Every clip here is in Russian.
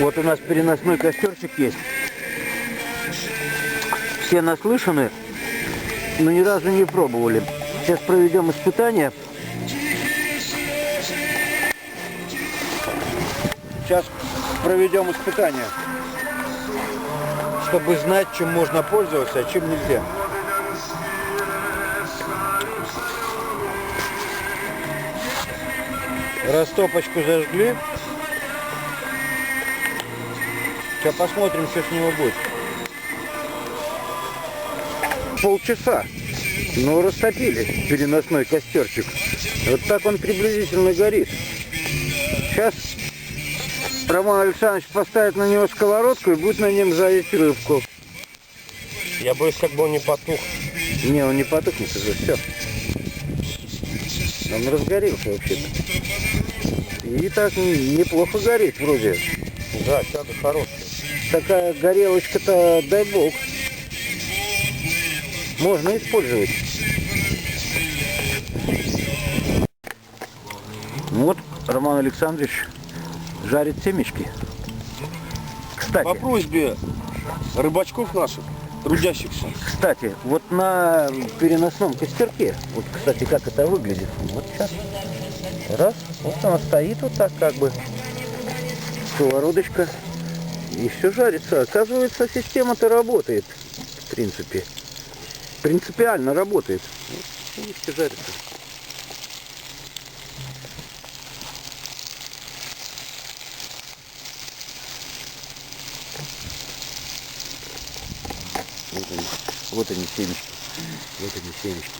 Вот у нас переносной костерчик есть. Все наслышаны, но ни разу не пробовали. Сейчас проведем испытание. Сейчас проведем испытание, чтобы знать, чем можно пользоваться, а чем нельзя. Растопочку зажгли. Сейчас посмотрим, что с него будет. Полчаса. Ну, растопили переносной костерчик. Вот так он приблизительно горит. Сейчас Роман Александрович поставит на него сковородку и будет на нем жарить рыбку. Я боюсь, как бы он не потух. Не, он не потухнет уже, все. Он разгорелся вообще-то. И так неплохо горит вроде. Да, сяду хороший. Такая горелочка-то, дай бог. Можно использовать. Вот Роман Александрович жарит семечки. Кстати, по просьбе рыбачков наших, трудящихся. Кстати, вот на переносном костерке, вот, кстати, как это выглядит. Вот сейчас. Раз, вот она стоит вот так как бы. Сковородочка. И все жарится. Оказывается, система-то работает. В принципе. Принципиально работает. Вот, видите, жарится. Вот они семечки. Вот они семечки.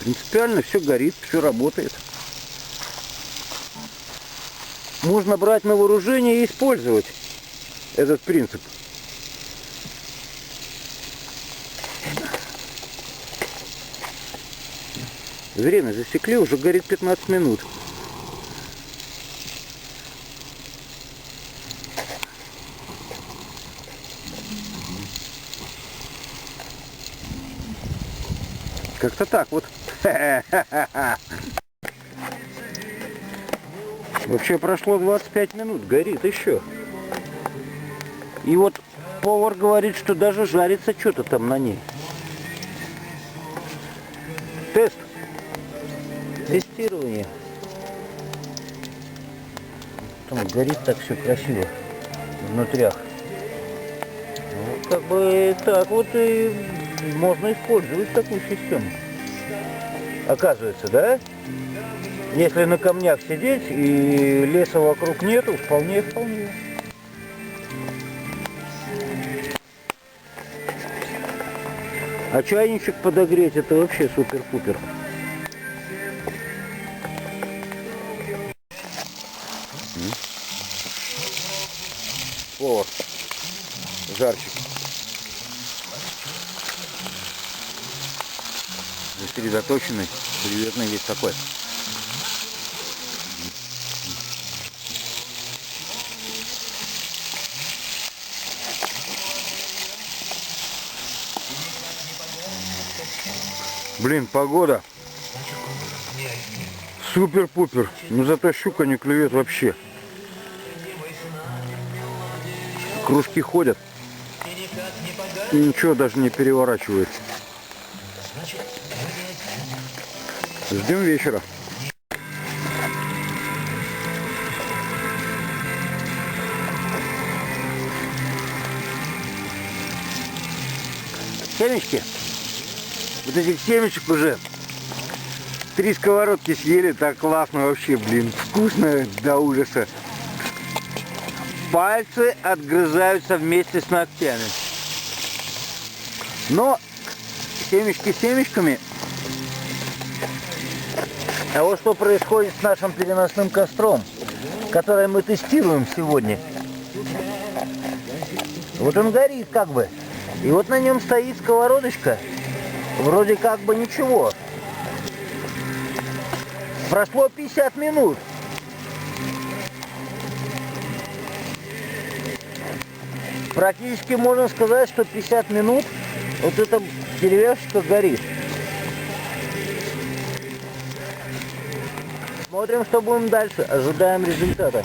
Принципиально все горит, все работает. Можно брать на вооружение и использовать этот принцип. Время засекли, уже горит 15 минут. Как-то так вот. Вообще прошло 25 минут, горит еще. И вот повар говорит, что даже жарится что-то там на ней. Тест. Тестирование. Там горит так все красиво внутрях. Ну, как бы так вот и можно использовать такую систему. Оказывается, да? Если на камнях сидеть и леса вокруг нету, вполне. А чайничек подогреть, это вообще супер-пупер. Повар. Жарчик. Сосредоточенный, приветный весь такой. Блин, погода супер-пупер, но зато щука не клюет вообще. Кружки ходят, и ничего даже не переворачивается. Ждем вечера. Семечки. Вот этих семечек уже 3 сковородки съели, так классно вообще, блин, вкусно до ужаса. Пальцы отгрызаются вместе с ногтями. Но семечки семечками. А вот что происходит с нашим переносным костром, который мы тестируем сегодня. Вот он горит как бы. И вот на нем стоит сковородочка. Вроде как бы ничего. Прошло 50 минут. Практически можно сказать, что 50 минут вот эта деревяшечка горит. Смотрим, что будем дальше. Ожидаем результата.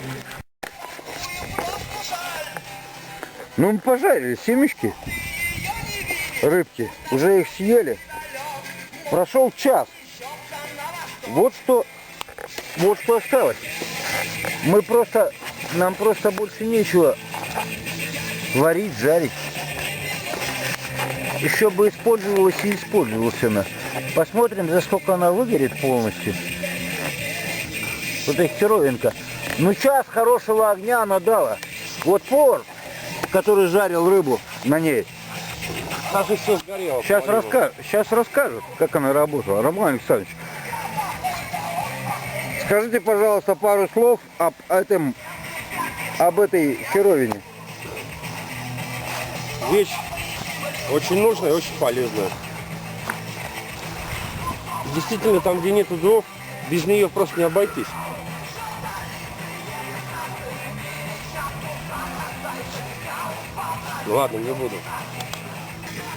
Ну, мы пожарили семечки, рыбки. Уже их съели. Прошел час. Вот что осталось. Нам просто больше нечего варить, жарить. Еще бы использовалась и использовалась она. Посмотрим, за сколько она выгорит полностью. Вот эта херовинка. Ну, час хорошего огня она дала. Вот повар, который жарил рыбу на ней. Даже все сгорело. Сейчас расскажут, как она работала. Роман Александрович, скажите, пожалуйста, пару слов об этой херовине. Вещь очень нужная и очень полезная. Действительно, там, где нету дров, без нее просто не обойтись. Ладно, не буду.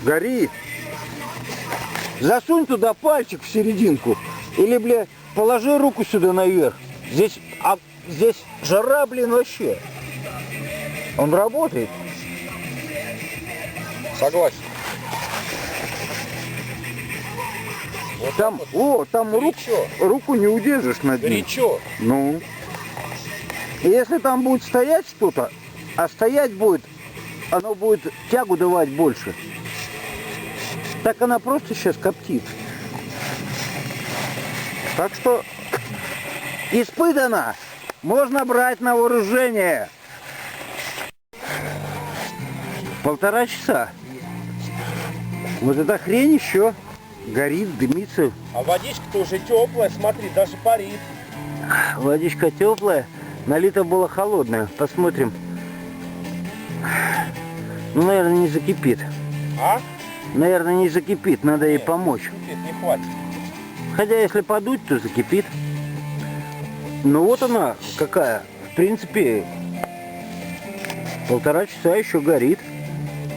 Горит. Засунь туда пальчик в серединку. Или, бля, положи руку сюда наверх. Здесь жара, блин, вообще. Он работает. Согласен. Вот Там руку не удержишь над ним. горячо. Ну. И если там будет стоять что-то, а стоять будет, оно будет тягу давать больше. Так она просто сейчас коптит. Так что испытано. Можно брать на вооружение. 1,5 часа. Вот эта хрень еще горит, дымится. А водичка-то уже теплая, смотри, даже парит. Водичка теплая, налито было холодное. Посмотрим. Ну, наверное, не закипит. А? Наверное, не закипит, надо ей помочь. Нет, не хватит. Хотя, если подуть, то закипит. Ну, вот она какая. В принципе, 1,5 часа еще горит.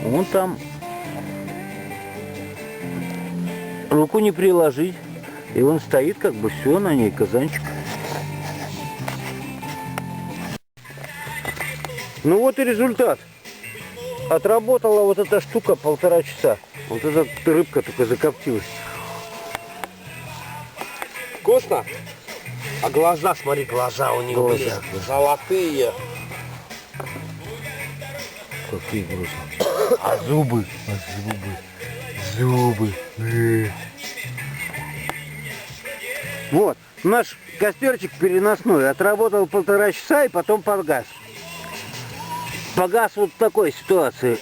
Вон там. Руку не приложить. И он стоит, как бы все на ней, казанчик. Ну вот и результат. Отработала вот эта штука 1,5 часа. Вот эта рыбка только закоптилась. Вкусно? А глаза, смотри, глаза у них были золотые. Какие глаза. А зубы. Вот, наш костерчик переносной отработал 1,5 часа и потом погас. Погас вот в такой ситуации.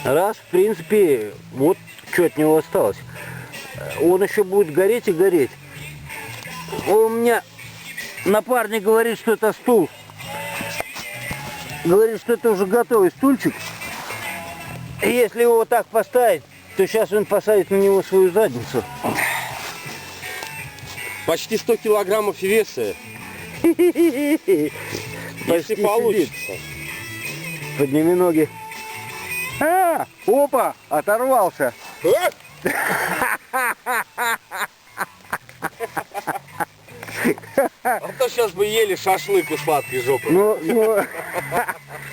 Раз, в принципе, вот что от него осталось. Он еще будет гореть и гореть. У меня напарник говорит, что это стул. Говорит, что это уже готовый стульчик. И если его вот так поставить, то сейчас он посадит на него свою задницу. Почти 100 килограммов веса. Если Если получится. Подними ноги. Опа, оторвался. А то сейчас бы ели шашлык у сладкой жопы. Ну,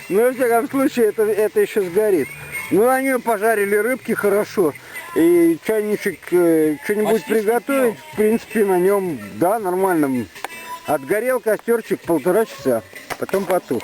во всяком случае, это еще сгорит. Ну, они пожарили рыбки хорошо. И чайничек, что-нибудь Почти приготовить, в принципе, на нем, да, нормально. Отгорел костерчик 1,5 часа, потом потух.